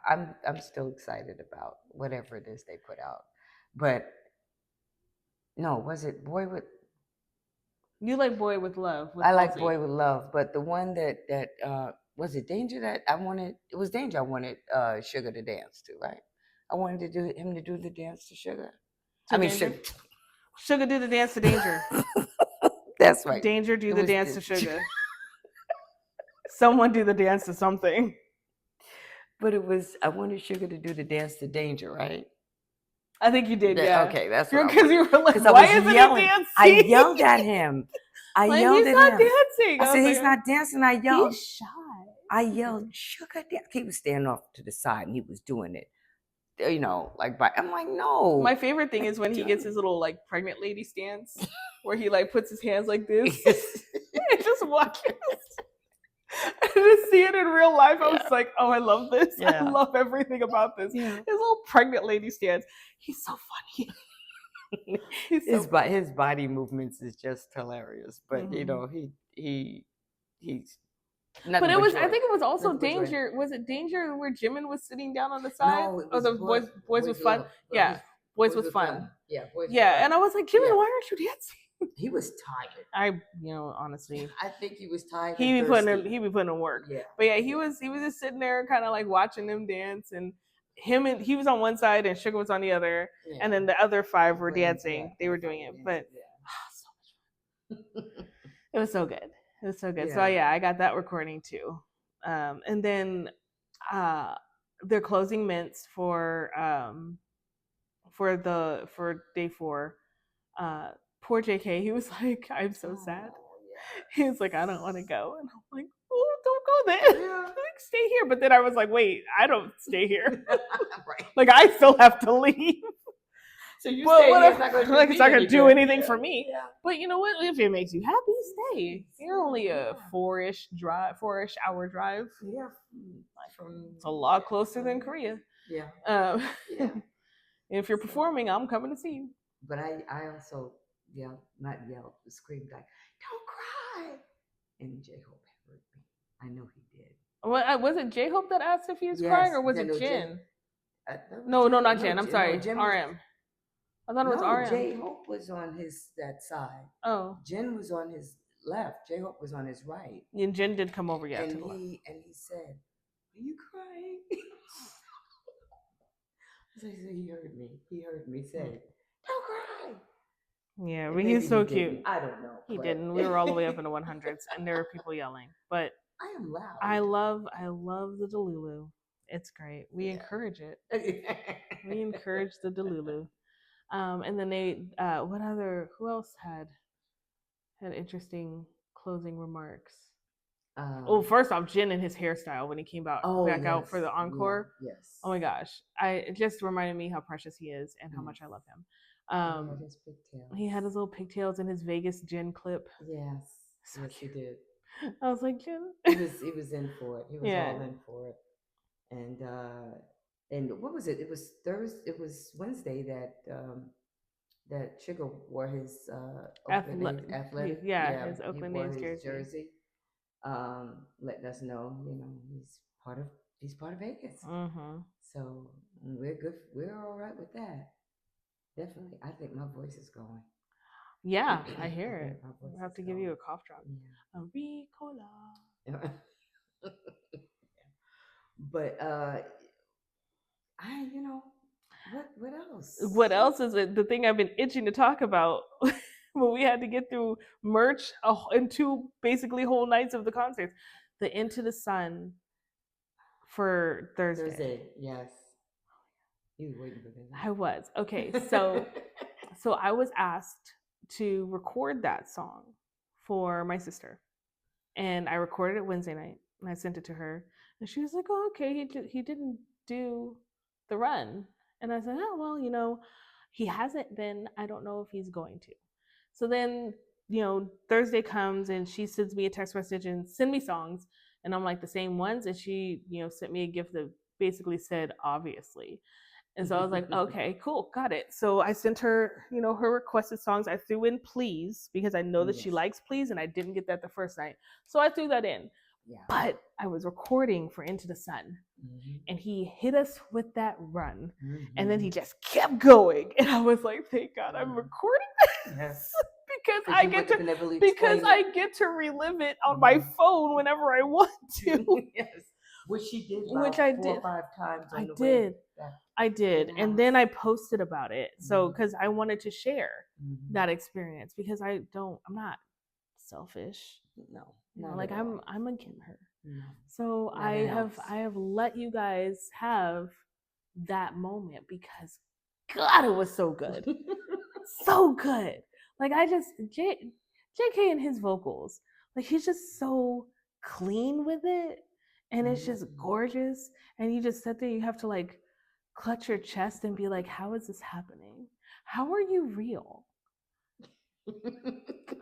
[SPEAKER 1] I'm still excited about whatever it is they put out. But no, was it Boy with?
[SPEAKER 2] You like Boy with Love?
[SPEAKER 1] I like Boy with Love, but the one that was it Danger that I wanted? It was Danger I wanted Sugar to dance to, right? I wanted him to do the dance to Sugar.
[SPEAKER 2] Sugar do the dance to Danger.
[SPEAKER 1] That's right.
[SPEAKER 2] Danger do the dance to Sugar. Someone do the dance to something.
[SPEAKER 1] But I wanted Sugar to do the dance to Danger, right?
[SPEAKER 2] I think you did, yeah.
[SPEAKER 1] Okay, that's
[SPEAKER 2] because you were like, why isn't he dancing?
[SPEAKER 1] I yelled at him.
[SPEAKER 2] He's not dancing.
[SPEAKER 1] I said, he's not dancing. I yelled.
[SPEAKER 2] He's shy.
[SPEAKER 1] I yelled, Sugar dance. He was standing off to the side and he was doing it. I'm like, no.
[SPEAKER 2] My favorite thing is when he ggets his little pregnant lady stance where he puts his hands like this. It just watching and to see it in real life, I was
[SPEAKER 1] Yeah.
[SPEAKER 2] like, oh, I love this. I
[SPEAKER 1] Yeah.
[SPEAKER 2] love everything about this.
[SPEAKER 1] Yeah.
[SPEAKER 2] His little pregnant lady stance. He's so funny. He's so funny.
[SPEAKER 1] His body movements is just hilarious. But you
[SPEAKER 2] Mhm.
[SPEAKER 1] know, he's
[SPEAKER 2] But
[SPEAKER 1] nothing
[SPEAKER 2] it
[SPEAKER 1] but
[SPEAKER 2] was, I
[SPEAKER 1] joy.
[SPEAKER 2] think it was also
[SPEAKER 1] Nothing but joy.
[SPEAKER 2] Danger. Was it Danger where Jimin was sitting down on the side?
[SPEAKER 1] No, it
[SPEAKER 2] Oh,
[SPEAKER 1] was
[SPEAKER 2] the boys with fun.
[SPEAKER 1] love.
[SPEAKER 2] Yeah, boys
[SPEAKER 1] Boys
[SPEAKER 2] with
[SPEAKER 1] with
[SPEAKER 2] fun.
[SPEAKER 1] Yeah, boys with
[SPEAKER 2] Yeah,
[SPEAKER 1] fun.
[SPEAKER 2] and I was like,
[SPEAKER 1] Yeah.
[SPEAKER 2] Jimin, why aren't you dancing?
[SPEAKER 1] He was tired.
[SPEAKER 2] Honestly,
[SPEAKER 1] I think he was tired
[SPEAKER 2] he
[SPEAKER 1] and
[SPEAKER 2] be putting
[SPEAKER 1] thirsty.
[SPEAKER 2] he be putting in work.
[SPEAKER 1] Yeah.
[SPEAKER 2] But yeah, he was just sitting there, kind of like watching them dance, and he was on one side and Sugar was on the other,
[SPEAKER 1] Yeah.
[SPEAKER 2] and then the other five were
[SPEAKER 1] Playing,
[SPEAKER 2] dancing.
[SPEAKER 1] yeah,
[SPEAKER 2] They were
[SPEAKER 1] other
[SPEAKER 2] doing
[SPEAKER 1] five
[SPEAKER 2] it,
[SPEAKER 1] were
[SPEAKER 2] but
[SPEAKER 1] dancing,
[SPEAKER 2] so much. It was so good. It was so good. So
[SPEAKER 1] Yeah.
[SPEAKER 2] yeah, I got that recording too. And then uh, they're closing mints for day 4. Poor JK, he was like, I'm so sad.
[SPEAKER 1] yeah.
[SPEAKER 2] He was like, I don't want to go. And I'm like, oh, don't go there.
[SPEAKER 1] Yeah.
[SPEAKER 2] Like, stay here. But then I was like, wait, I don't stay here.
[SPEAKER 1] Right.
[SPEAKER 2] Like, I still have to leave.
[SPEAKER 1] So you
[SPEAKER 2] But
[SPEAKER 1] stay here,
[SPEAKER 2] whatever.
[SPEAKER 1] it's not gonna do
[SPEAKER 2] Like,
[SPEAKER 1] me
[SPEAKER 2] it's not
[SPEAKER 1] any
[SPEAKER 2] gonna do
[SPEAKER 1] good.
[SPEAKER 2] anything
[SPEAKER 1] Yeah.
[SPEAKER 2] for me.
[SPEAKER 1] Yeah.
[SPEAKER 2] But you know what? If it makes you happy, stay. You're only a
[SPEAKER 1] Yeah.
[SPEAKER 2] 4-ish hour drive.
[SPEAKER 1] Yeah.
[SPEAKER 2] It's a lot closer than Korea.
[SPEAKER 1] Yeah.
[SPEAKER 2] Um,
[SPEAKER 1] Yeah.
[SPEAKER 2] if you're performing, I'm coming to see you.
[SPEAKER 1] But I also not yelled, screamed like, "Don't cry!" And J Hope heard me. I know he did.
[SPEAKER 2] Was it J Hope that asked if he was
[SPEAKER 1] Yes,
[SPEAKER 2] crying, or was
[SPEAKER 1] no,
[SPEAKER 2] it
[SPEAKER 1] no,
[SPEAKER 2] Jin?
[SPEAKER 1] No,
[SPEAKER 2] Not Jin. I'm
[SPEAKER 1] No,
[SPEAKER 2] sorry,
[SPEAKER 1] Jim
[SPEAKER 2] RM. I thought it was
[SPEAKER 1] no,
[SPEAKER 2] RM.
[SPEAKER 1] J Hope was on that side.
[SPEAKER 2] Oh,
[SPEAKER 1] Jen was on his left. J Hope was on his right.
[SPEAKER 2] and Jin did come over, yeah.
[SPEAKER 1] And
[SPEAKER 2] to the left.
[SPEAKER 1] he said, "Are you crying?" So he heard me. He heard me say, "Don't cry."
[SPEAKER 2] Yeah,
[SPEAKER 1] And
[SPEAKER 2] but
[SPEAKER 1] maybe
[SPEAKER 2] he's so
[SPEAKER 1] he
[SPEAKER 2] cute.
[SPEAKER 1] didn't. I don't know.
[SPEAKER 2] He
[SPEAKER 1] but-
[SPEAKER 2] didn't. We were all the way up in the 100s, and there were people yelling. But
[SPEAKER 1] I am loud.
[SPEAKER 2] I love the Delulu. It's great. We encourage it. We encourage the Delulu. And then who else had interesting closing remarks? First off, Jin and his hairstyle when he came back out for the encore.
[SPEAKER 1] Yeah, yes.
[SPEAKER 2] Oh my gosh. It just reminded me how precious he is and how much I love him.
[SPEAKER 1] He had his pigtails.
[SPEAKER 2] He had his little pigtails in his Vegas Jin clip.
[SPEAKER 1] Yes.
[SPEAKER 2] So
[SPEAKER 1] yes,
[SPEAKER 2] cute.
[SPEAKER 1] he did.
[SPEAKER 2] I was like, Jin.
[SPEAKER 1] He was in for it. He was all in for it. And what was it? It was Thursday. It was Wednesday that Sugar wore his athletic.
[SPEAKER 2] His Oakland A's
[SPEAKER 1] jersey. Letting us know, he's part of Vegas.
[SPEAKER 2] Mm-hmm.
[SPEAKER 1] So we're good. We're all right with that. Definitely. I think my voice is going.
[SPEAKER 2] Yeah, I hear it. I have to give you a cough drop.
[SPEAKER 1] Yeah.
[SPEAKER 2] A Ricola.
[SPEAKER 1] But what else?
[SPEAKER 2] What else is it? The thing I've been itching to talk about when we had to get through merch and 2 basically whole nights of the concerts. The Into the Sun for Thursday.
[SPEAKER 1] Yes. You were waiting for that.
[SPEAKER 2] I was. Okay, so I was asked to record that song for my sister. And I recorded it Wednesday night and I sent it to her. And she was like, "Oh, okay, he didn't do the run." And I said, "Oh, well, he hasn't been. I don't know if he's going to." So then, Thursday comes and she sends me a text message and send me songs. And I'm like, the same ones. And she, sent me a gift that basically said, obviously. And so I was like, okay, cool, got it. So I sent her, her requested songs. I threw in Please because I know that she likes Please, and I didn't get that the first night. So I threw that in. Yeah. But I was recording for Into the Sun, and he hit us with that run, and then he just kept going. And I was like, thank God I'm recording this. Yes. Because I get to relive it on my phone whenever I want to.
[SPEAKER 1] Yes. Which she did.
[SPEAKER 2] Which I did
[SPEAKER 1] 4 or 5 times.
[SPEAKER 2] I did. And then I posted about it. So, because I wanted to share that experience, because I'm not selfish.
[SPEAKER 1] No.
[SPEAKER 2] I'm a giver. So I have let you guys have that moment because God, it was so good. So good. Like JK and his vocals, like he's just so clean with it. And it's just gorgeous. And you just sit there, you have to like clutch your chest and be like, how is this happening? How are you real?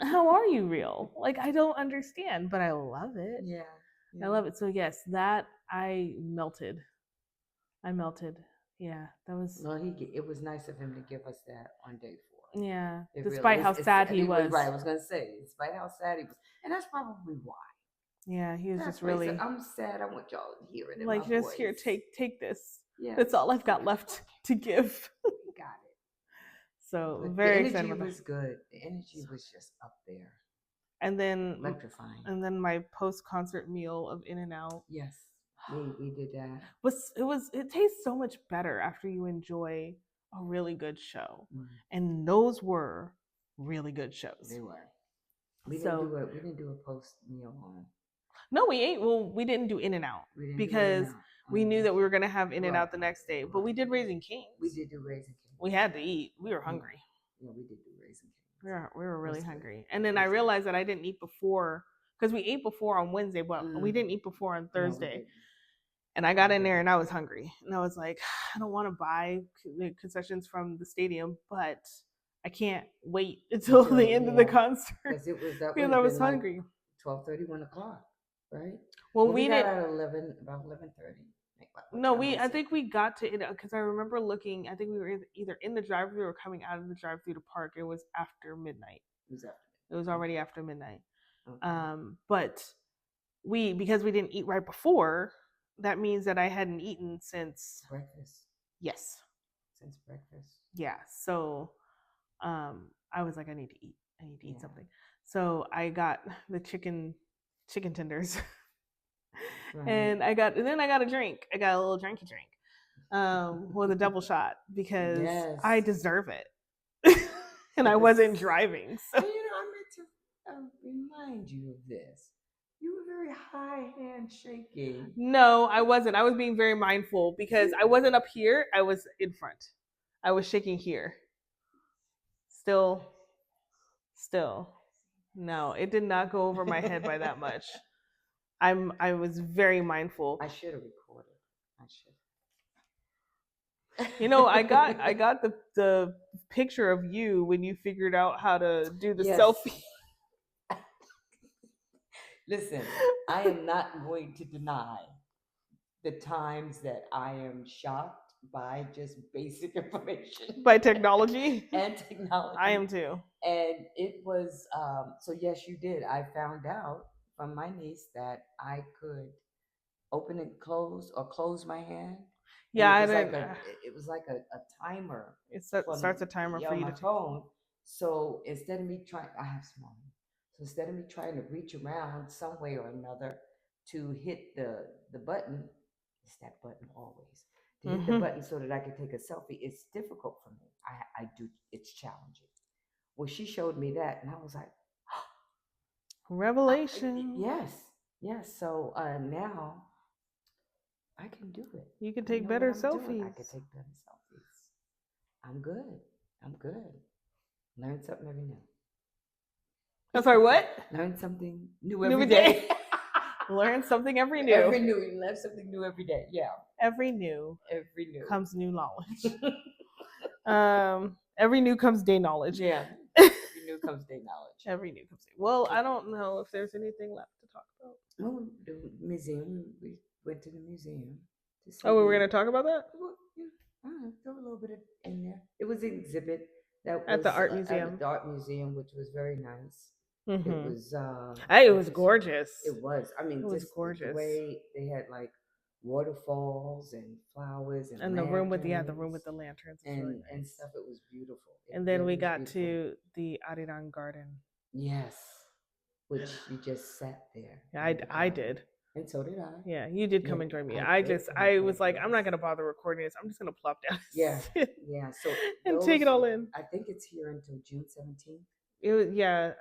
[SPEAKER 2] How are you real? Like, I don't understand, but I love it.
[SPEAKER 1] Yeah,
[SPEAKER 2] I
[SPEAKER 1] yeah.
[SPEAKER 2] love it. So yes, that I melted. I melted. Yeah, that was
[SPEAKER 1] No, it was nice of him to give us that on day 4.
[SPEAKER 2] yeah.
[SPEAKER 1] It really
[SPEAKER 2] Despite how
[SPEAKER 1] it's
[SPEAKER 2] sad
[SPEAKER 1] and
[SPEAKER 2] he
[SPEAKER 1] he was
[SPEAKER 2] was.
[SPEAKER 1] right. I was gonna say, despite how sad he was, and that's probably why.
[SPEAKER 2] Yeah, he was
[SPEAKER 1] That's
[SPEAKER 2] just
[SPEAKER 1] why he said,
[SPEAKER 2] really
[SPEAKER 1] "I'm sad. I want y'all to hear it in my
[SPEAKER 2] like just here,
[SPEAKER 1] voice."
[SPEAKER 2] take this.
[SPEAKER 1] Yes,
[SPEAKER 2] That's all I've got
[SPEAKER 1] yes,
[SPEAKER 2] left to give.
[SPEAKER 1] he got it.
[SPEAKER 2] So
[SPEAKER 1] But the
[SPEAKER 2] very excited
[SPEAKER 1] energy
[SPEAKER 2] about that.
[SPEAKER 1] was good. The energy was just up there,
[SPEAKER 2] And then
[SPEAKER 1] electrifying.
[SPEAKER 2] my post concert meal of In and Out
[SPEAKER 1] Yes, we did that.
[SPEAKER 2] it tastes so much better after you enjoy a really good show.
[SPEAKER 1] Mm.
[SPEAKER 2] And those were really good shows.
[SPEAKER 1] They were. We didn't do a post meal on.
[SPEAKER 2] No, we ate. Well, we didn't do In and Out because we knew that we were gonna have In and Out the next day. But we did Raising Kings.
[SPEAKER 1] We did do Raising Kings.
[SPEAKER 2] We had to eat. We were hungry.
[SPEAKER 1] Yeah, we did do Raising Kings.
[SPEAKER 2] We were really hungry. And then I realized that I didn't eat before because we ate before on Wednesday, but we didn't eat before on Thursday. No, and I got in there and I was hungry. And I was like, I don't want to buy the concessions from the stadium, but I can't wait until the end of the concert
[SPEAKER 1] because it was that
[SPEAKER 2] because I was hungry.
[SPEAKER 1] 12:30, 1 o'clock, right?
[SPEAKER 2] Well, we
[SPEAKER 1] got
[SPEAKER 2] didn't.
[SPEAKER 1] Out at about 11:30.
[SPEAKER 2] No, I think we got to it because I remember looking. I think we were either in the drive-through or coming out of the drive-through to park. It was after midnight. It was already after midnight. Okay. But because we didn't eat right before, that means that I hadn't eaten since
[SPEAKER 1] breakfast.
[SPEAKER 2] Yes.
[SPEAKER 1] Since breakfast.
[SPEAKER 2] Yeah. So I was like, I need to eat. I need to eat something. So I got the chicken tenders. Right. And then I got a drink. I got a little drinky drink. With a double shot because I deserve it. And I wasn't driving. So
[SPEAKER 1] I meant to remind you of this. You were very high hand shaking.
[SPEAKER 2] No, I wasn't. I was being very mindful because I wasn't up here. I was in front. I was shaking here. Still. No, it did not go over my head by that much. I was very mindful.
[SPEAKER 1] I should have recorded. I should.
[SPEAKER 2] I got the picture of you when you figured out how to do the selfie.
[SPEAKER 1] Listen, I am not going to deny the times that I am shocked by just basic information.
[SPEAKER 2] By technology?
[SPEAKER 1] And technology.
[SPEAKER 2] I am too.
[SPEAKER 1] And it was, so yes, you did. I found out from my niece that I could open and close or close my hand.
[SPEAKER 2] Yeah,
[SPEAKER 1] it was like a timer.
[SPEAKER 2] It starts a timer for you
[SPEAKER 1] to phone. So instead of me trying, I have small. So instead of me trying to reach around some way or another to hit the button, it's that button always to hit the button so that I could take a selfie. It's difficult for me. I do. It's challenging. Well, she showed me that, and I was like,
[SPEAKER 2] revelation.
[SPEAKER 1] Yes. So now I can do it.
[SPEAKER 2] You can take better selfies.
[SPEAKER 1] I can take better selfies. I'm good. Learn something every day.
[SPEAKER 2] I'm sorry, what?
[SPEAKER 1] Learn something new every day.
[SPEAKER 2] Learn something every new.
[SPEAKER 1] You learn something new every day. Yeah.
[SPEAKER 2] Every new comes new knowledge. Every new comes day knowledge.
[SPEAKER 1] Yeah. Every new comes day knowledge.
[SPEAKER 2] Every new comes day. Well, I don't know if there's anything left to talk about.
[SPEAKER 1] Oh, the museum. We went to the museum.
[SPEAKER 2] We were going to talk about that?
[SPEAKER 1] Well, yeah. I don't know. Throw a little bit in there. It was an exhibit that was
[SPEAKER 2] at the art museum.
[SPEAKER 1] At the art museum, which was very nice. Mm-hmm. It was.
[SPEAKER 2] It was gorgeous.
[SPEAKER 1] It was. I mean,
[SPEAKER 2] it was gorgeous.
[SPEAKER 1] The way they had like waterfalls and flowers and
[SPEAKER 2] the room with the lanterns
[SPEAKER 1] and
[SPEAKER 2] really nice.
[SPEAKER 1] And stuff. It was beautiful.
[SPEAKER 2] And then we got to the Ariran Garden.
[SPEAKER 1] Yes, which you just sat there.
[SPEAKER 2] Yeah, I did.
[SPEAKER 1] And so did I.
[SPEAKER 2] Yeah, you did come and join me. I was like, I'm not gonna bother recording this. I'm just gonna plop down.
[SPEAKER 1] Yeah. So
[SPEAKER 2] and take it all in.
[SPEAKER 1] I think it's here until June 17th.
[SPEAKER 2] It was,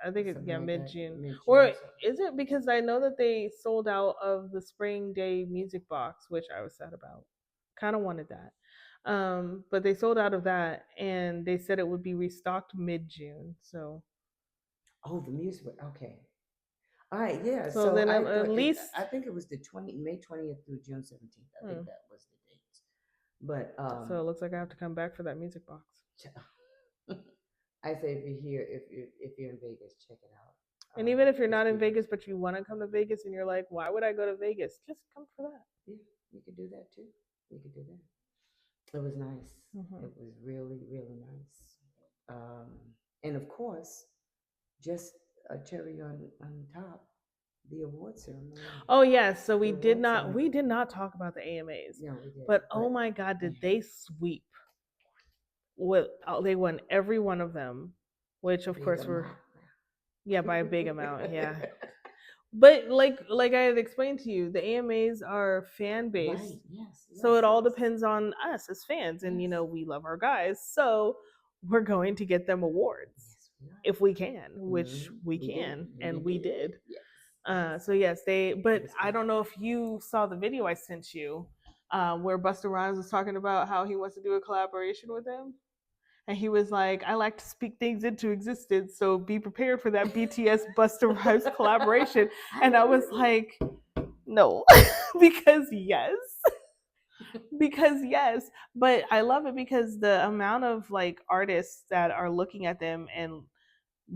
[SPEAKER 2] I think it's mid-June. Or is it because I know that they sold out of the Spring Day music box, which I was sad about. Kind of wanted that. But they sold out of that, and they said it would be restocked mid-June. So.
[SPEAKER 1] Oh, the music. Okay. All right. Yeah.
[SPEAKER 2] So then at least
[SPEAKER 1] I think it was May 20th through June 17th. I think that was the dates. But
[SPEAKER 2] so it looks like I have to come back for that music box.
[SPEAKER 1] I say if you're here, if you're in Vegas, check it out.
[SPEAKER 2] And even if you're
[SPEAKER 1] It's
[SPEAKER 2] not in
[SPEAKER 1] beautiful.
[SPEAKER 2] Vegas, but you want to come to Vegas and you're like, why would I go to Vegas? Just come for that.
[SPEAKER 1] Yeah, you could do that too. You could do that. It was nice.
[SPEAKER 2] Mm-hmm.
[SPEAKER 1] It was really, really nice. Um, and of course, just a cherry on top, the award ceremony.
[SPEAKER 2] Oh yes, so
[SPEAKER 1] The award
[SPEAKER 2] we
[SPEAKER 1] ceremony.
[SPEAKER 2] did not talk about the AMAs.
[SPEAKER 1] No, we didn't.
[SPEAKER 2] But oh my god,
[SPEAKER 1] Yeah.
[SPEAKER 2] did they sweep with they won every one of them, which of
[SPEAKER 1] Big
[SPEAKER 2] course were
[SPEAKER 1] amount.
[SPEAKER 2] yeah, by a big amount, yeah. But like I had explained to you, the AMAs are fan based.
[SPEAKER 1] Right. Yes.
[SPEAKER 2] So it all
[SPEAKER 1] yes.
[SPEAKER 2] depends on us as fans. And
[SPEAKER 1] Yes.
[SPEAKER 2] we love our guys. So we're going to get them awards
[SPEAKER 1] Yes, we are.
[SPEAKER 2] if we can, which we
[SPEAKER 1] We
[SPEAKER 2] can,
[SPEAKER 1] did.
[SPEAKER 2] and we did.
[SPEAKER 1] Yes.
[SPEAKER 2] So yes, but
[SPEAKER 1] was
[SPEAKER 2] I
[SPEAKER 1] good.
[SPEAKER 2] don't know if you saw the video I sent you, where Busta Rhymes was talking about how he wants to do a collaboration with them. And he was like, I like to speak things into existence, so be prepared for that BTS Busta Rhymes collaboration. And I was like, no, because yes. Because yes, but I love it because the amount of like artists that are looking at them and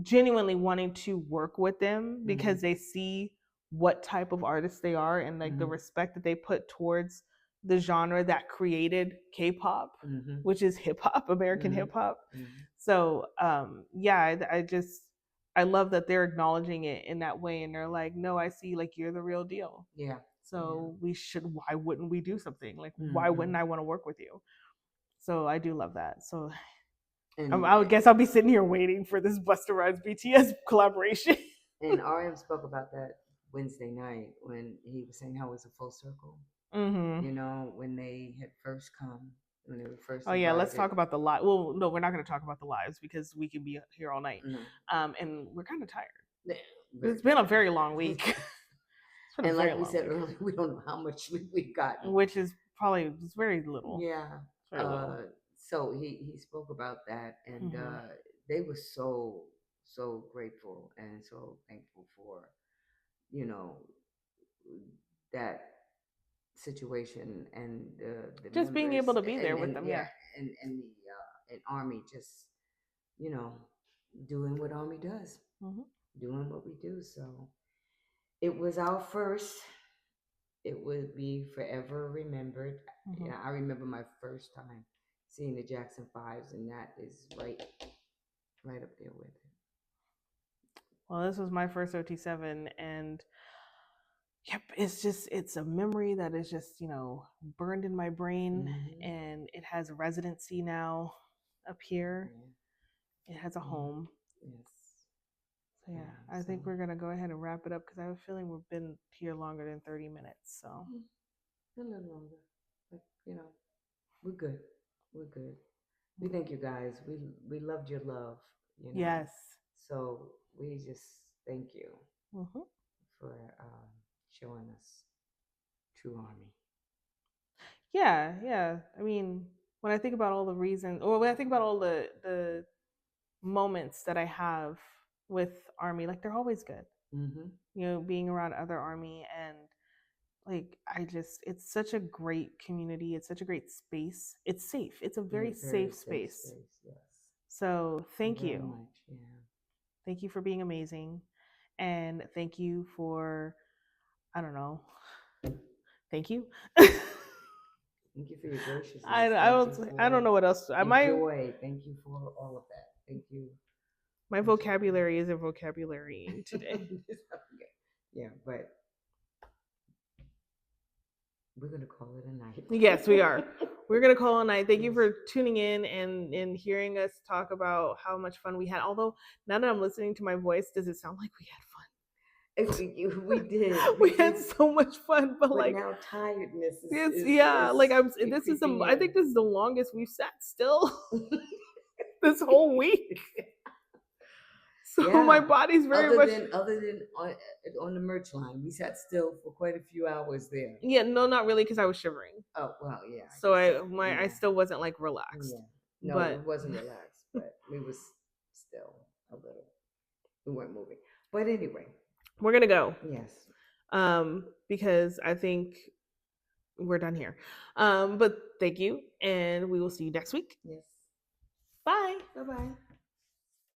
[SPEAKER 2] genuinely wanting to work with them because they see what type of artists they are and like the respect that they put towards the genre that created K-pop, which is hip hop, American hip hop. So yeah, I love that they're acknowledging it in that way and they're like, no, I see, like, you're the real deal.
[SPEAKER 1] Yeah.
[SPEAKER 2] So we should, why wouldn't we do something? Like, why wouldn't I want to work with you? So I do love that. So I guess I'll be sitting here waiting for this Busta Rhymes BTS collaboration.
[SPEAKER 1] And RM spoke about that Wednesday night when he was saying how it was a full circle. You know, when they had first come, when they were first.
[SPEAKER 2] Oh yeah, let's talk about the live. Well, no, we're not going to talk about the lives because we can be here all night. And we're kind of tired.
[SPEAKER 1] Yeah,
[SPEAKER 2] it's been a very long week.
[SPEAKER 1] And like we said earlier, we don't know how much sleep we've gotten,
[SPEAKER 2] which is probably very little.
[SPEAKER 1] Yeah.
[SPEAKER 2] Very little.
[SPEAKER 1] So he spoke about that, and they were so grateful and so thankful for, you know, that situation and the
[SPEAKER 2] just being able to be there with them, yeah.
[SPEAKER 1] and the and Army just, you know, doing what Army does, doing what we do. So it was our first. It would be forever remembered. Yeah, I remember my first time seeing the Jackson Fives, and that is right up there with it.
[SPEAKER 2] Well, this was my first OT7, and yep, it's a memory that is just, burned in my brain, and it has a residency now up here. It has a home. Yes. So yeah, I think we're gonna go ahead and wrap it up because I have a feeling we've been here longer than 30 minutes. So
[SPEAKER 1] a little longer, but we're good. We're good. We thank you guys. We loved your love.
[SPEAKER 2] Yes.
[SPEAKER 1] So we just thank you for showing us true Army.
[SPEAKER 2] Yeah. I mean, when I think about all the reasons, or when I think about all the moments that I have with Army, like, they're always good. Being around other Army, and like, it's such a great community. It's such a great space. It's safe. It's a very safe space.
[SPEAKER 1] Yes.
[SPEAKER 2] So thank you.
[SPEAKER 1] Much, yeah.
[SPEAKER 2] Thank you for being amazing, and thank you for, I don't know. Thank you.
[SPEAKER 1] Thank you for your graciousness.
[SPEAKER 2] I don't know what else.
[SPEAKER 1] Joy. Thank you for all of that. Thank you.
[SPEAKER 2] My vocabulary isn't vocabulary today.
[SPEAKER 1] Yeah, but we're gonna call it a night.
[SPEAKER 2] Yes, we are. We're gonna call it a night. Thank you for tuning in and hearing us talk about how much fun we had. Although now that I'm listening to my voice, does it sound like we had fun?
[SPEAKER 1] We did.
[SPEAKER 2] We had so much fun, but like,
[SPEAKER 1] now tiredness is,
[SPEAKER 2] I think this is the longest we've sat still this whole week. So my body's very
[SPEAKER 1] other than on the merch line, we sat still for quite a few hours there.
[SPEAKER 2] Yeah, no, not really, because I was shivering.
[SPEAKER 1] Oh well, yeah.
[SPEAKER 2] So I still wasn't like relaxed.
[SPEAKER 1] Yeah. No, it wasn't relaxed, but we was still a little. We weren't moving, but anyway,
[SPEAKER 2] we're gonna go.
[SPEAKER 1] Yes.
[SPEAKER 2] Because I think we're done here. But thank you, and we will see you next week.
[SPEAKER 1] Yes.
[SPEAKER 2] Bye.
[SPEAKER 1] Bye.